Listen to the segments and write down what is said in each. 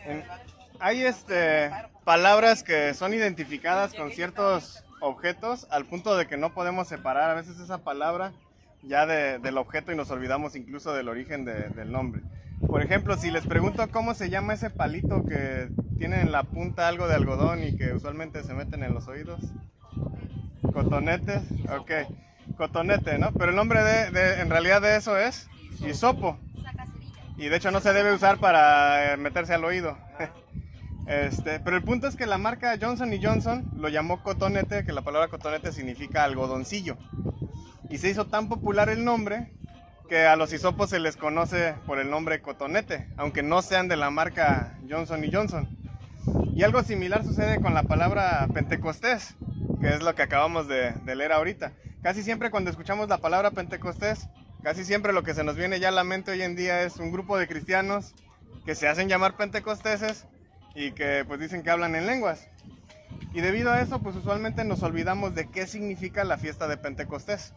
En- Hay palabras que son identificadas con ciertos objetos al punto de que no podemos separar a veces esa palabra ya del objeto y nos olvidamos incluso del origen del nombre. Por ejemplo, si les pregunto cómo se llama ese palito que tiene en la punta algo de algodón y que usualmente se meten en los oídos. Cotonetes, ok. Cotonete, ¿no? Pero el nombre en realidad de eso es hisopo. Y de hecho no se debe usar para meterse al oído. Pero el punto es que la marca Johnson Johnson lo llamó cotonete, que la palabra cotonete significa algodoncillo. Y se hizo tan popular el nombre que a los hisopos se les conoce por el nombre cotonete, aunque no sean de la marca Johnson Johnson. Y algo similar sucede con la palabra Pentecostés, que es lo que acabamos de leer ahorita. Casi siempre cuando escuchamos la palabra Pentecostés, casi siempre lo que se nos viene ya a la mente hoy en día es un grupo de cristianos que se hacen llamar pentecosteses y que pues dicen que hablan en lenguas. Y debido a eso, pues usualmente nos olvidamos de qué significa la fiesta de Pentecostés.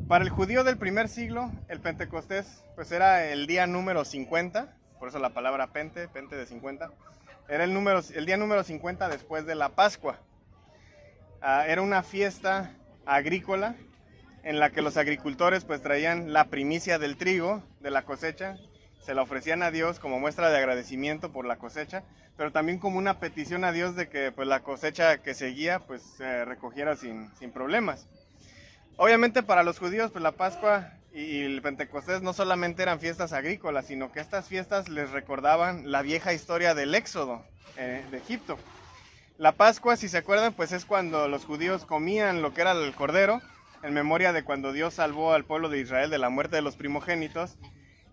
Para el judío del primer siglo, el Pentecostés pues era el día número 50, por eso la palabra pente de 50. Era el día número 50 después de la Pascua. Era una fiesta agrícola en la que los agricultores pues traían la primicia del trigo, de la cosecha, se la ofrecían a Dios como muestra de agradecimiento por la cosecha, pero también como una petición a Dios de que pues la cosecha que seguía pues se recogiera sin problemas. Obviamente para los judíos pues la Pascua y el Pentecostés no solamente eran fiestas agrícolas, sino que estas fiestas les recordaban la vieja historia del éxodo de Egipto. La Pascua, si se acuerdan, pues es cuando los judíos comían lo que era el cordero, en memoria de cuando Dios salvó al pueblo de Israel de la muerte de los primogénitos,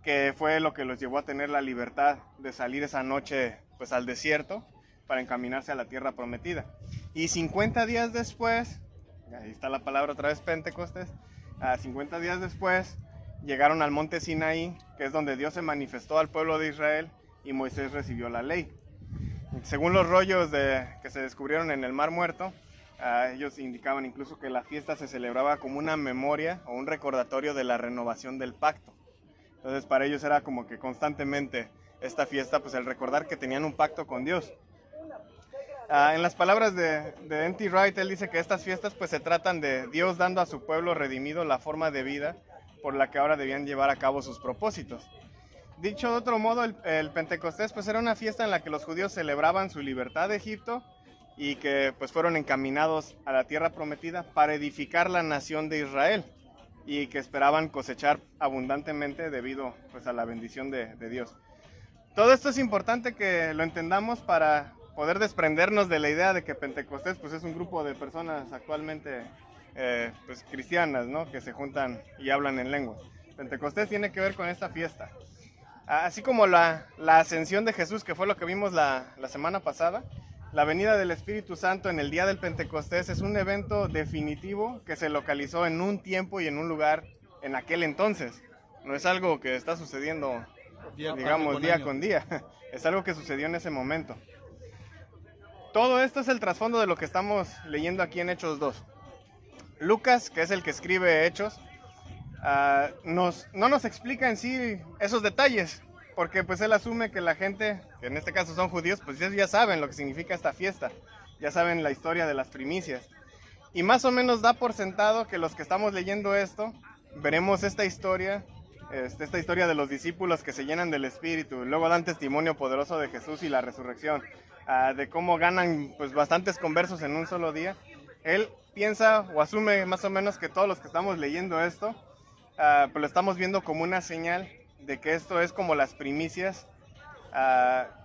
que fue lo que los llevó a tener la libertad de salir esa noche pues al desierto para encaminarse a la tierra prometida. Y 50 días después, ahí está la palabra otra vez Pentecostés, 50 días después llegaron al monte Sinaí, que es donde Dios se manifestó al pueblo de Israel y Moisés recibió la ley. Según los rollos que se descubrieron en el Mar Muerto, ellos indicaban incluso que la fiesta se celebraba como una memoria o un recordatorio de la renovación del pacto. Entonces para ellos era como que constantemente esta fiesta, pues el recordar que tenían un pacto con Dios. En las palabras de N.T. Wright, él dice que estas fiestas pues se tratan de Dios dando a su pueblo redimido la forma de vida por la que ahora debían llevar a cabo sus propósitos. Dicho de otro modo, el Pentecostés pues era una fiesta en la que los judíos celebraban su libertad de Egipto y que pues fueron encaminados a la tierra prometida para edificar la nación de Israel y que esperaban cosechar abundantemente debido pues a la bendición de Dios. Todo esto es importante que lo entendamos para poder desprendernos de la idea de que Pentecostés pues es un grupo de personas actualmente pues cristianas, ¿no? Que se juntan y hablan en lenguas. Pentecostés tiene que ver con esta fiesta. Así como la ascensión de Jesús, que fue lo que vimos la semana pasada, la venida del Espíritu Santo en el día del Pentecostés es un evento definitivo que se localizó en un tiempo y en un lugar en aquel entonces. No es algo que está sucediendo, digamos, día con día. Es algo que sucedió en ese momento. Todo esto es el trasfondo de lo que estamos leyendo aquí en Hechos 2. Lucas, que es el que escribe Hechos, no nos explica en sí esos detalles, porque pues él asume que la gente, que en este caso son judíos, pues ya saben lo que significa esta fiesta, ya saben la historia de las primicias, y más o menos da por sentado que los que estamos leyendo esto, veremos esta historia de los discípulos que se llenan del Espíritu, luego dan testimonio poderoso de Jesús y la resurrección, de cómo ganan pues bastantes conversos en un solo día. Él piensa o asume más o menos que todos los que estamos leyendo esto, pues lo estamos viendo como una señal de que esto es como las primicias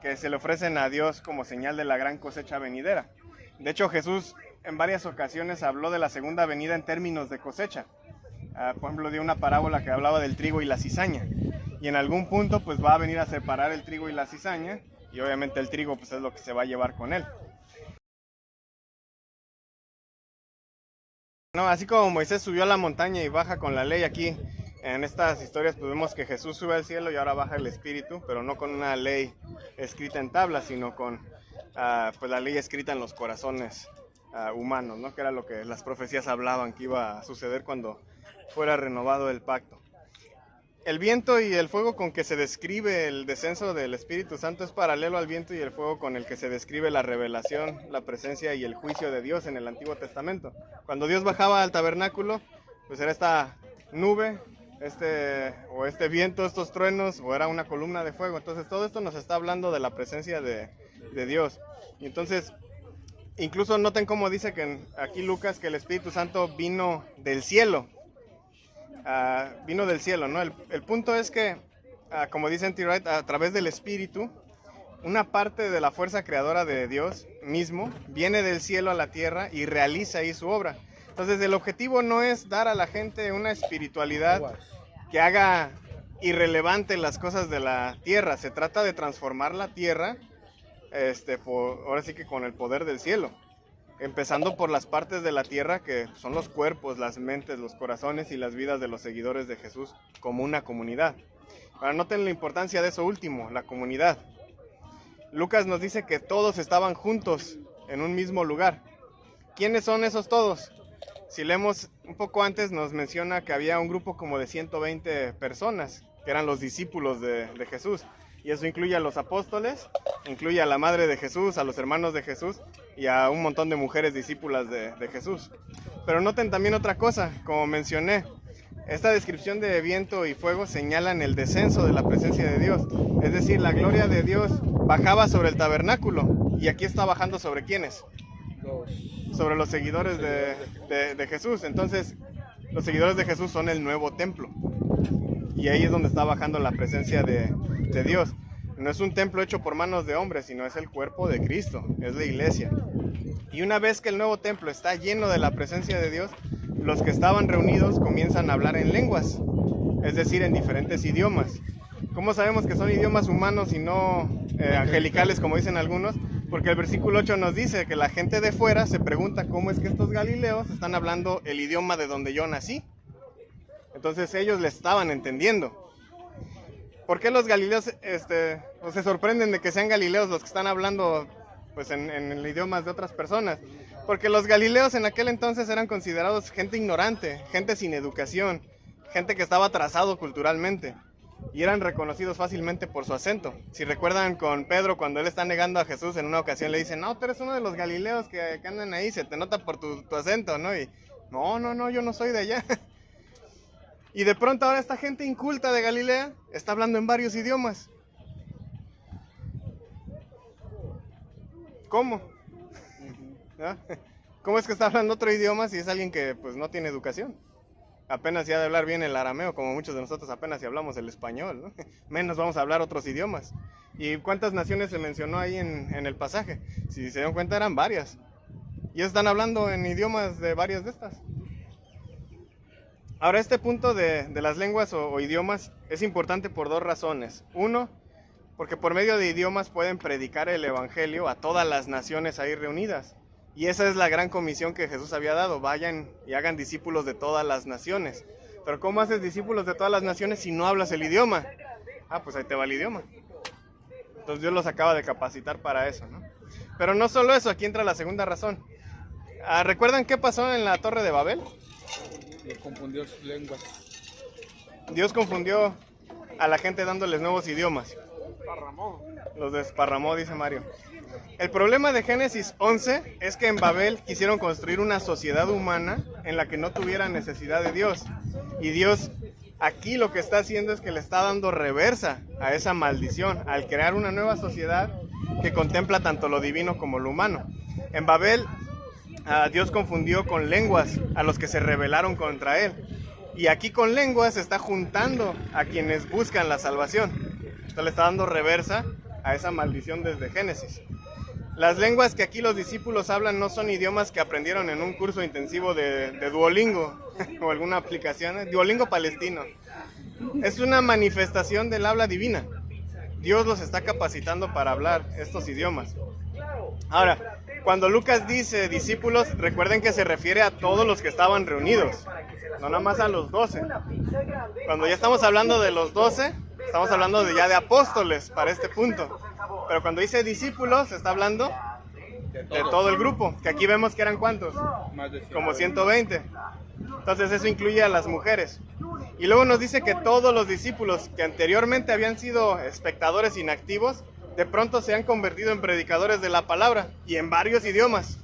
que se le ofrecen a Dios como señal de la gran cosecha venidera. De hecho, Jesús en varias ocasiones habló de la segunda venida en términos de cosecha. Por ejemplo, dio una parábola que hablaba del trigo y la cizaña. Y en algún punto pues va a venir a separar el trigo y la cizaña, y obviamente el trigo pues es lo que se va a llevar con él. No, así como Moisés subió a la montaña y baja con la ley, aquí en estas historias pues vemos que Jesús sube al cielo y ahora baja el Espíritu, pero no con una ley escrita en tablas, sino con pues la ley escrita en los corazones humanos, ¿no? Que era lo que las profecías hablaban que iba a suceder cuando fuera renovado el pacto. el viento y el fuego con que se describe el descenso del Espíritu Santo es paralelo al viento y el fuego con el que se describe la revelación, la presencia y el juicio de Dios en el Antiguo Testamento. Cuando Dios bajaba al tabernáculo, pues era esta nube, este viento, estos truenos, o era una columna de fuego. Entonces todo esto nos está hablando de la presencia de Dios. Y entonces, incluso noten cómo dice que aquí Lucas que el Espíritu Santo vino del cielo. Vino del cielo, ¿no? El punto es que, como dice N.T. Wright, a través del Espíritu, una parte de la fuerza creadora de Dios mismo viene del cielo a la tierra y realiza ahí su obra. Entonces el objetivo no es dar a la gente una espiritualidad que haga irrelevante las cosas de la tierra. Se trata de transformar la tierra, ahora sí que con el poder del cielo. Empezando por las partes de la tierra que son los cuerpos, las mentes, los corazones y las vidas de los seguidores de Jesús como una comunidad. Ahora noten la importancia de eso último, la comunidad. Lucas nos dice que todos estaban juntos en un mismo lugar. ¿Quiénes son esos todos? Si leemos un poco antes nos menciona que había un grupo como de 120 personas, que eran los discípulos de Jesús. Y eso incluye a los apóstoles, incluye a la madre de Jesús, a los hermanos de Jesús y a un montón de mujeres discípulas de Jesús. Pero noten también otra cosa, como mencioné, esta descripción de viento y fuego señalan el descenso de la presencia de Dios. Es decir, la gloria de Dios bajaba sobre el tabernáculo y aquí está bajando sobre ¿quiénes? Sobre los seguidores de Jesús. Entonces, los seguidores de Jesús son el nuevo templo. Y ahí es donde está bajando la presencia de Dios. No es un templo hecho por manos de hombres, sino es el cuerpo de Cristo, es la iglesia. Y una vez que el nuevo templo está lleno de la presencia de Dios, los que estaban reunidos comienzan a hablar en lenguas, es decir, en diferentes idiomas. ¿Cómo sabemos que son idiomas humanos y no angelicales, como dicen algunos? Porque el versículo 8 nos dice que la gente de fuera se pregunta cómo es que estos galileos están hablando el idioma de donde yo nací. Entonces ellos le estaban entendiendo. ¿Por qué los galileos se sorprenden de que sean galileos los que están hablando pues, en idiomas de otras personas? Porque los galileos en aquel entonces eran considerados gente ignorante, gente sin educación, gente que estaba atrasado culturalmente y eran reconocidos fácilmente por su acento. Si recuerdan con Pedro cuando él está negando a Jesús en una ocasión le dicen, no, tú eres uno de los galileos que andan ahí, se te nota por tu acento, ¿no? Y no, yo no soy de allá. Y de pronto ahora esta gente inculta de Galilea está hablando en varios idiomas. ¿Cómo? ¿No? ¿Cómo es que está hablando otro idioma si es alguien que pues no tiene educación? Apenas ya de hablar bien el arameo, como muchos de nosotros apenas si hablamos el español, ¿no? Menos vamos a hablar otros idiomas. ¿Y cuántas naciones se mencionó ahí en el pasaje? Si se dieron cuenta eran varias. Y ellos están hablando en idiomas de varias de estas. Ahora, este punto de las lenguas o idiomas es importante por dos razones. Uno, porque por medio de idiomas pueden predicar el evangelio a todas las naciones ahí reunidas. Y esa es la gran comisión que Jesús había dado. Vayan y hagan discípulos de todas las naciones. Pero ¿cómo haces discípulos de todas las naciones si no hablas el idioma? Pues ahí te va el idioma. Entonces Dios los acaba de capacitar para eso, ¿no? Pero no solo eso, aquí entra la segunda razón. ¿Recuerdan qué pasó en la Torre de Babel? Le confundió sus lenguas. Dios confundió a la gente dándoles nuevos idiomas. Los desparramó, dice Mario. El problema de Génesis 11 es que en Babel quisieron construir una sociedad humana en la que no tuviera necesidad de Dios. Y Dios aquí lo que está haciendo es que le está dando reversa a esa maldición al crear una nueva sociedad que contempla tanto lo divino como lo humano. En Babel Dios confundió con lenguas a los que se rebelaron contra él. Y aquí con lenguas se está juntando a quienes buscan la salvación. Entonces le está dando reversa a esa maldición desde Génesis. Las lenguas que aquí los discípulos hablan no son idiomas que aprendieron en un curso intensivo de Duolingo o alguna aplicación, Duolingo palestino. Es una manifestación del habla divina. Dios los está capacitando para hablar estos idiomas. Ahora, cuando Lucas dice discípulos, recuerden que se refiere a todos los que estaban reunidos, no nada más a los 12. Cuando ya estamos hablando de los 12, estamos hablando ya de apóstoles para este punto. Pero cuando dice discípulos, se está hablando de todo el grupo, que aquí vemos que eran ¿cuántos? Como 120. Entonces eso incluye a las mujeres. Y luego nos dice que todos los discípulos que anteriormente habían sido espectadores inactivos, de pronto se han convertido en predicadores de la palabra y en varios idiomas.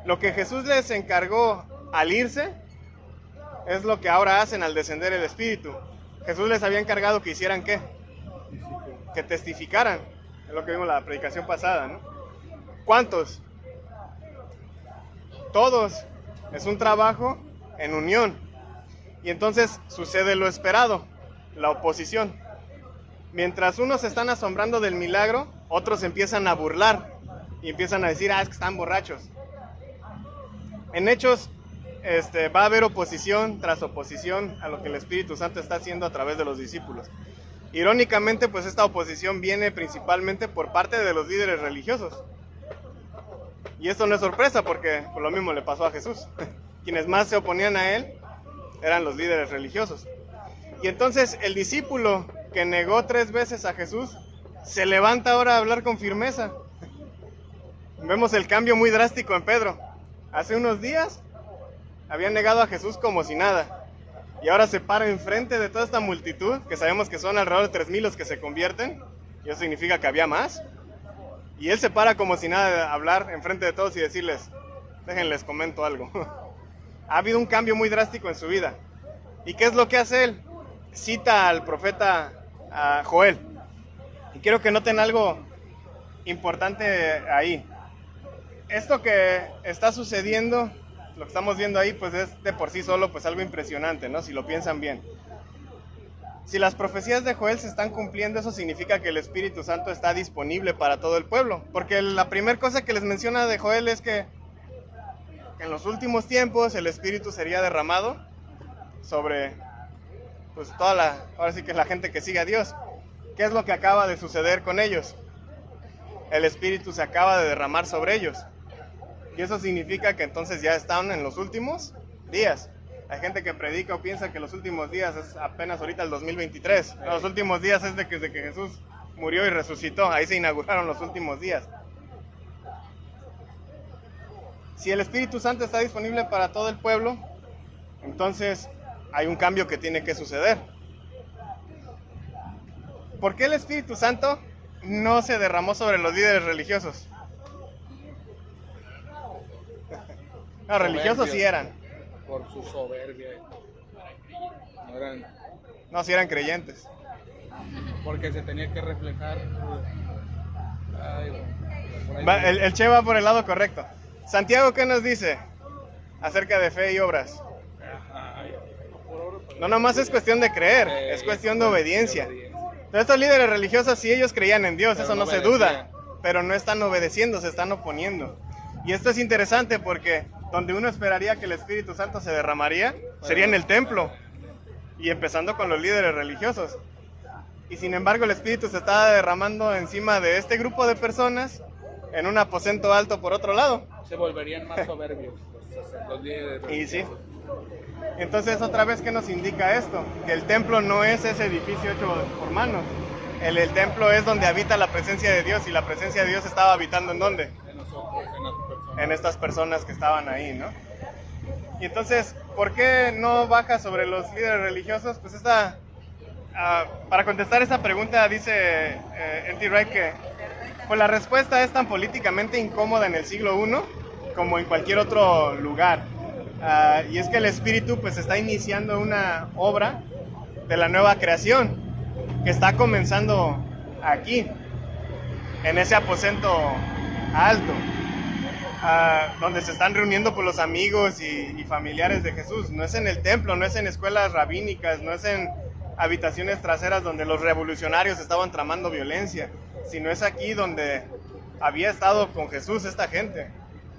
Lo que Jesús les encargó al irse es lo que ahora hacen al descender el Espíritu. Jesús les había encargado que hicieran ¿qué? Que testificaran. Es lo que vimos en la predicación pasada, ¿no? ¿Cuántos? Todos. Es un trabajo en unión. Y entonces sucede lo esperado, la oposición. Mientras unos se están asombrando del milagro, otros empiezan a burlar y empiezan a decir, es que están borrachos. En Hechos va a haber oposición tras oposición a lo que el Espíritu Santo está haciendo a través de los discípulos. Irónicamente, pues esta oposición viene principalmente por parte de los líderes religiosos. Y esto no es sorpresa porque por lo mismo le pasó a Jesús. Quienes más se oponían a él eran los líderes religiosos. Y entonces el discípulo que negó 3 veces a Jesús se levanta ahora a hablar con firmeza. Vemos el cambio muy drástico en Pedro. Hace unos días había negado a Jesús como si nada. Y ahora se para enfrente de toda esta multitud, que sabemos que son alrededor de 3,000 los que se convierten. Y eso significa que había más. Y él se para como si nada a hablar enfrente de todos y decirles, déjenles comento algo. Ha habido un cambio muy drástico en su vida. ¿Y qué es lo que hace él? Cita al profeta Joel. Y quiero que noten algo importante ahí. Esto que está sucediendo, lo que estamos viendo ahí, pues es de por sí solo pues algo impresionante, ¿no? Si lo piensan bien. Si las profecías de Joel se están cumpliendo, eso significa que el Espíritu Santo está disponible para todo el pueblo. Porque la primera cosa que les menciona de Joel es que en los últimos tiempos el Espíritu sería derramado sobre pues ahora sí que es la gente que sigue a Dios. ¿Qué es lo que acaba de suceder con ellos? El Espíritu se acaba de derramar sobre ellos. Y eso significa que entonces ya están en los últimos días. Hay gente que predica o piensa que los últimos días es apenas ahorita el 2023. Los últimos días es desde que Jesús murió y resucitó. Ahí se inauguraron los últimos días. Si el Espíritu Santo está disponible para todo el pueblo, entonces hay un cambio que tiene que suceder. ¿Por qué el Espíritu Santo no se derramó sobre los líderes religiosos? No, religiosos sí eran. Por su soberbia. No, sí eran creyentes. Porque se tenía que reflejar. El Che va por el lado correcto. Santiago, ¿qué nos dice acerca de fe y obras? No nomás es cuestión de creer, es cuestión de obediencia. Entonces, estos líderes religiosos, sí, ellos creían en Dios, eso no se duda, pero no están obedeciendo, se están oponiendo. Y esto es interesante porque donde uno esperaría que el Espíritu Santo se derramaría, sería en el templo, y empezando con los líderes religiosos. Y sin embargo el Espíritu se está derramando encima de este grupo de personas en un aposento alto por otro lado. Se volverían más soberbios los líderes religiosos. Y sí. Entonces, otra vez, ¿qué nos indica esto? Que el templo no es ese edificio hecho por manos. El templo es donde habita la presencia de Dios, y la presencia de Dios estaba habitando ¿en dónde? En nosotros, en las personas. En estas personas que estaban ahí, ¿no? Y entonces, ¿por qué no baja sobre los líderes religiosos? Pues para contestar esta pregunta dice N.T. Wright que pues la respuesta es tan políticamente incómoda en el siglo I como en cualquier otro lugar. Y es que el Espíritu pues está iniciando una obra de la nueva creación que está comenzando aquí, en ese aposento alto, donde se están reuniendo pues los amigos y familiares de Jesús. No es en el templo, no es en escuelas rabínicas, no es en habitaciones traseras donde los revolucionarios estaban tramando violencia, sino es aquí donde había estado con Jesús esta gente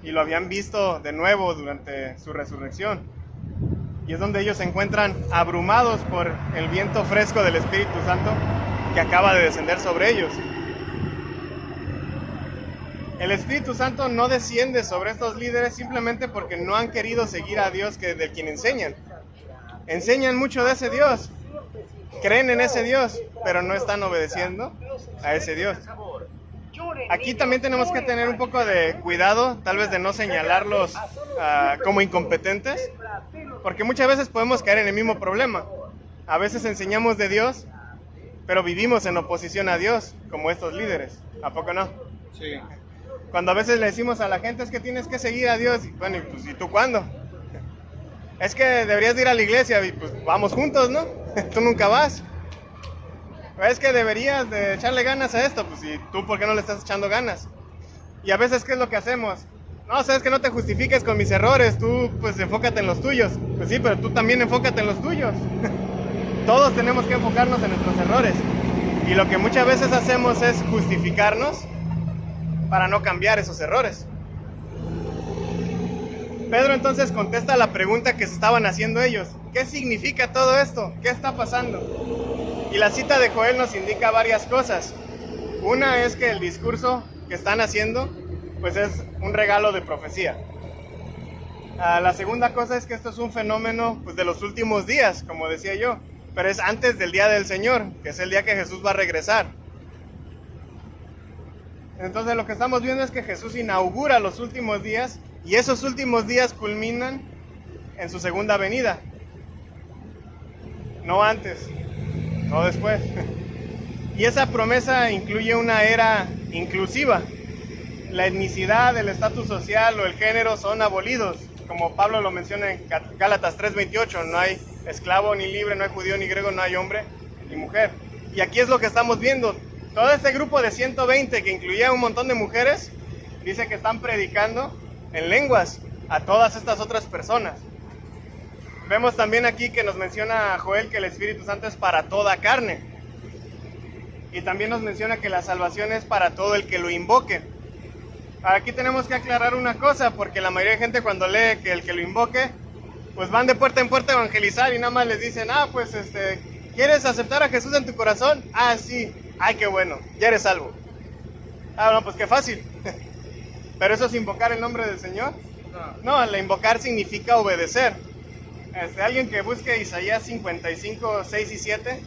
y lo habían visto de nuevo durante su resurrección. Y es donde ellos se encuentran abrumados por el viento fresco del Espíritu Santo que acaba de descender sobre ellos. El Espíritu Santo no desciende sobre estos líderes simplemente porque no han querido seguir a Dios de quien enseñan. Enseñan mucho de ese Dios, creen en ese Dios, pero no están obedeciendo a ese Dios. Aquí también tenemos que tener un poco de cuidado, tal vez de no señalarlos como incompetentes, Porque muchas veces podemos caer en el mismo problema. A veces enseñamos de Dios, pero vivimos en oposición a Dios, como estos líderes. ¿A poco no? Sí. Cuando a veces le decimos a la gente, es que tienes que seguir a Dios. Y, bueno, pues, ¿y tú cuándo? Es que deberías de ir a la iglesia. Y pues vamos juntos, ¿no? Tú nunca vas. Es que deberías de echarle ganas a esto. Pues, ¿y tú por qué no le estás echando ganas? Y a veces, ¿qué es lo que hacemos? No, sabes que no te justifiques con mis errores. Tú, pues, enfócate en los tuyos. Pues sí, pero tú también enfócate en los tuyos. Todos tenemos que enfocarnos en nuestros errores. Y lo que muchas veces hacemos es justificarnos para no cambiar esos errores. Pedro entonces contesta la pregunta que se estaban haciendo ellos. ¿Qué significa todo esto? ¿Qué está pasando? Y la cita de Joel nos indica varias cosas. Una es que el discurso que están haciendo pues es un regalo de profecía. La segunda cosa es que esto es un fenómeno pues, de los últimos días, como decía yo, pero es antes del día del Señor, que es el día que Jesús va a regresar. Entonces lo que estamos viendo es que Jesús inaugura los últimos días y esos últimos días culminan en su segunda venida. No antes, no después. Y esa promesa incluye una era inclusiva. La etnicidad, el estatus social o el género son abolidos, como Pablo lo menciona en Gálatas 3:28, no hay esclavo ni libre, no hay judío ni griego, no hay hombre ni mujer. Y aquí es lo que estamos viendo. Todo este grupo de 120 que incluía un montón de mujeres, dice que están predicando en lenguas a todas estas otras personas. Vemos también aquí que nos menciona Joel que el Espíritu Santo es para toda carne. Y también nos menciona que la salvación es para todo el que lo invoque. Aquí tenemos que aclarar una cosa, porque la mayoría de gente cuando lee que el que lo invoque, pues van de puerta en puerta a evangelizar y nada más les dicen, pues ¿quieres aceptar a Jesús en tu corazón? Ah, sí, ay, qué bueno, ya eres salvo. No, pues qué fácil. ¿Pero eso es invocar el nombre del Señor? No, el invocar significa obedecer. Alguien que busque Isaías 55, 6 y 7,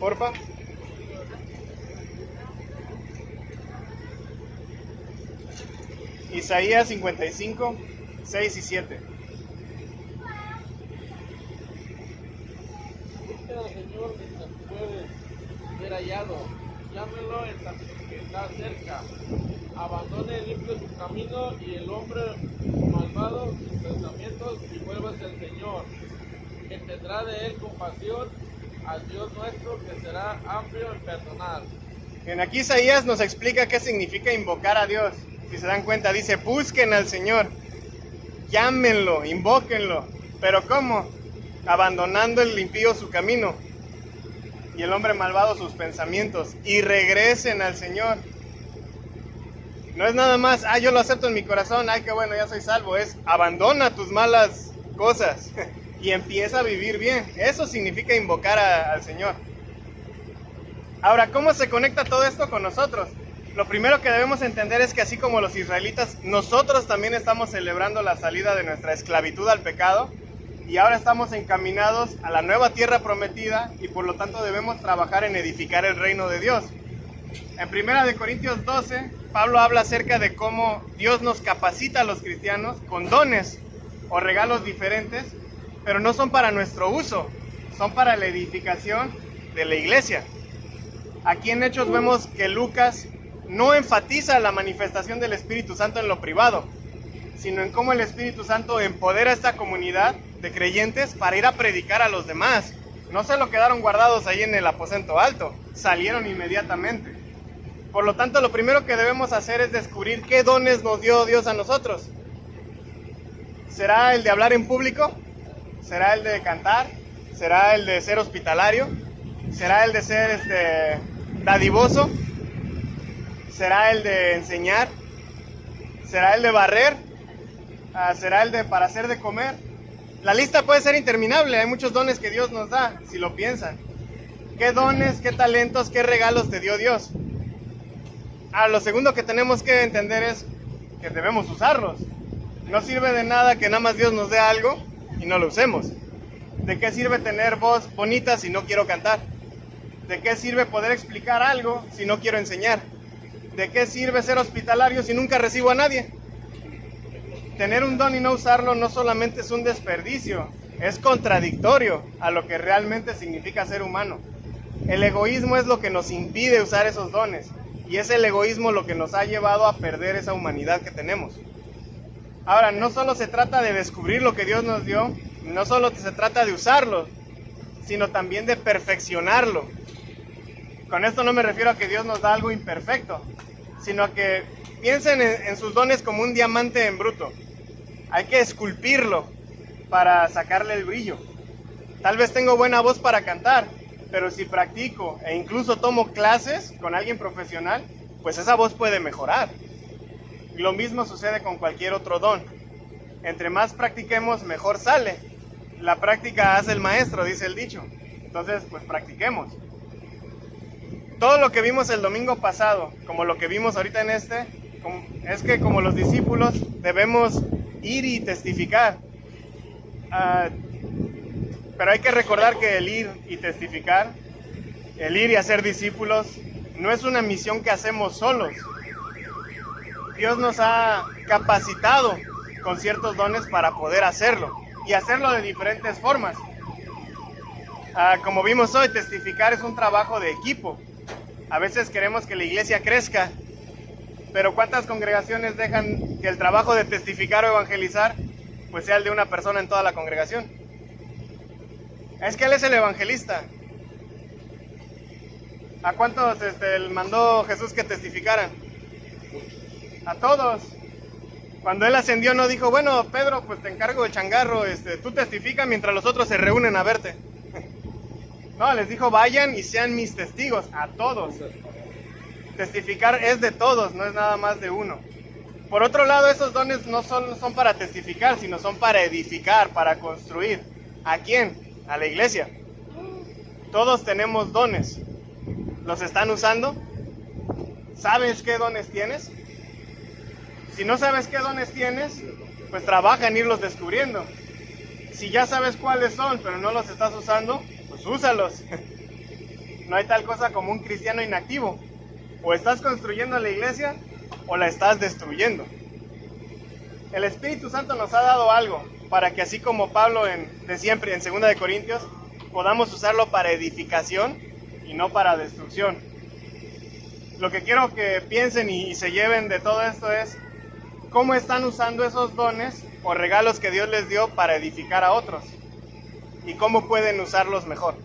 porfa. Isaías 55, 6 y 7. Busca al Señor mientras puedes ser hallado. Llámelo en tanto que está cerca. Abandone limpio su camino y el hombre malvado sus pensamientos y vuélvase al Señor, que tendrá de él compasión, al Dios nuestro que será amplio en perdonar. Bien, aquí Isaías nos explica qué significa invocar a Dios. Si se dan cuenta, dice, busquen al Señor, llámenlo, invóquenlo. ¿Pero cómo? Abandonando el impío su camino y el hombre malvado sus pensamientos, y regresen al Señor. No es nada más, yo lo acepto en mi corazón, qué bueno, ya soy salvo. Es, abandona tus malas cosas y empieza a vivir bien. Eso significa invocar al Señor. Ahora, ¿cómo se conecta todo esto con nosotros? Lo primero que debemos entender es que así como los israelitas, nosotros también estamos celebrando la salida de nuestra esclavitud al pecado y ahora estamos encaminados a la nueva tierra prometida y por lo tanto debemos trabajar en edificar el reino de Dios. En 1 Corintios 12, Pablo habla acerca de cómo Dios nos capacita a los cristianos con dones o regalos diferentes, pero no son para nuestro uso, son para la edificación de la iglesia. Aquí en Hechos vemos que Lucas no enfatiza la manifestación del Espíritu Santo en lo privado, sino en cómo el Espíritu Santo empodera a esta comunidad de creyentes para ir a predicar a los demás. No se lo quedaron guardados ahí en el aposento alto, salieron inmediatamente. Por lo tanto, lo primero que debemos hacer es descubrir qué dones nos dio Dios a nosotros. ¿Será el de hablar en público? ¿Será el de cantar? ¿Será el de ser hospitalario? ¿Será el de ser dadivoso? ¿Será el de enseñar? ¿Será el de barrer? ¿Será el de para hacer de comer? La lista puede ser interminable, hay muchos dones que Dios nos da, si lo piensan. ¿Qué dones, qué talentos, qué regalos te dio Dios? Lo segundo que tenemos que entender es que debemos usarlos. No sirve de nada que nada más Dios nos dé algo y no lo usemos. ¿De qué sirve tener voz bonita si no quiero cantar? ¿De qué sirve poder explicar algo si no quiero enseñar? ¿De qué sirve ser hospitalario si nunca recibo a nadie? tener un don y no usarlo no solamente es un desperdicio, es contradictorio a lo que realmente significa ser humano. El egoísmo es lo que nos impide usar esos dones, y es el egoísmo lo que nos ha llevado a perder esa humanidad que tenemos. Ahora, no solo se trata de descubrir lo que Dios nos dio, no solo se trata de usarlo, sino también de perfeccionarlo. Con esto no me refiero a que Dios nos da algo imperfecto, sino a que piensen en sus dones como un diamante en bruto. Hay que esculpirlo para sacarle el brillo. Tal vez tengo buena voz para cantar, pero si practico e incluso tomo clases con alguien profesional, pues esa voz puede mejorar. Y lo mismo sucede con cualquier otro don. Entre más practiquemos, mejor sale. La práctica hace el maestro, dice el dicho. Entonces, pues practiquemos. Todo lo que vimos el domingo pasado, como lo que vimos ahorita en es que como los discípulos debemos ir y testificar. Pero hay que recordar que el ir y testificar, el ir y hacer discípulos, no es una misión que hacemos solos. Dios nos ha capacitado con ciertos dones para poder hacerlo, y hacerlo de diferentes formas. Como vimos hoy, testificar es un trabajo de equipo. A veces queremos que la iglesia crezca, pero ¿cuántas congregaciones dejan que el trabajo de testificar o evangelizar pues sea el de una persona en toda la congregación? Es que él es el evangelista. ¿A cuántos mandó Jesús que testificaran? A todos. Cuando él ascendió no dijo, bueno, Pedro, pues te encargo el changarro, tú testifica mientras los otros se reúnen a verte. No, les dijo, vayan y sean mis testigos, a todos. Testificar es de todos, no es nada más de uno. Por otro lado, esos dones no son para testificar, sino son para edificar, para construir. ¿A quién? A la iglesia. Todos tenemos dones. ¿Los están usando? ¿Sabes qué dones tienes? Si no sabes qué dones tienes, pues trabaja en irlos descubriendo. Si ya sabes cuáles son, pero no los estás usando, pues úsalos. No hay tal cosa como un cristiano inactivo. O estás construyendo la iglesia o la estás destruyendo. El Espíritu Santo nos ha dado algo para que, así como Pablo de siempre en 2 de Corintios, podamos usarlo para edificación y no para destrucción. Lo que quiero que piensen y se lleven de todo esto es cómo están usando esos dones o regalos que Dios les dio para edificar a otros y cómo pueden usarlos mejor.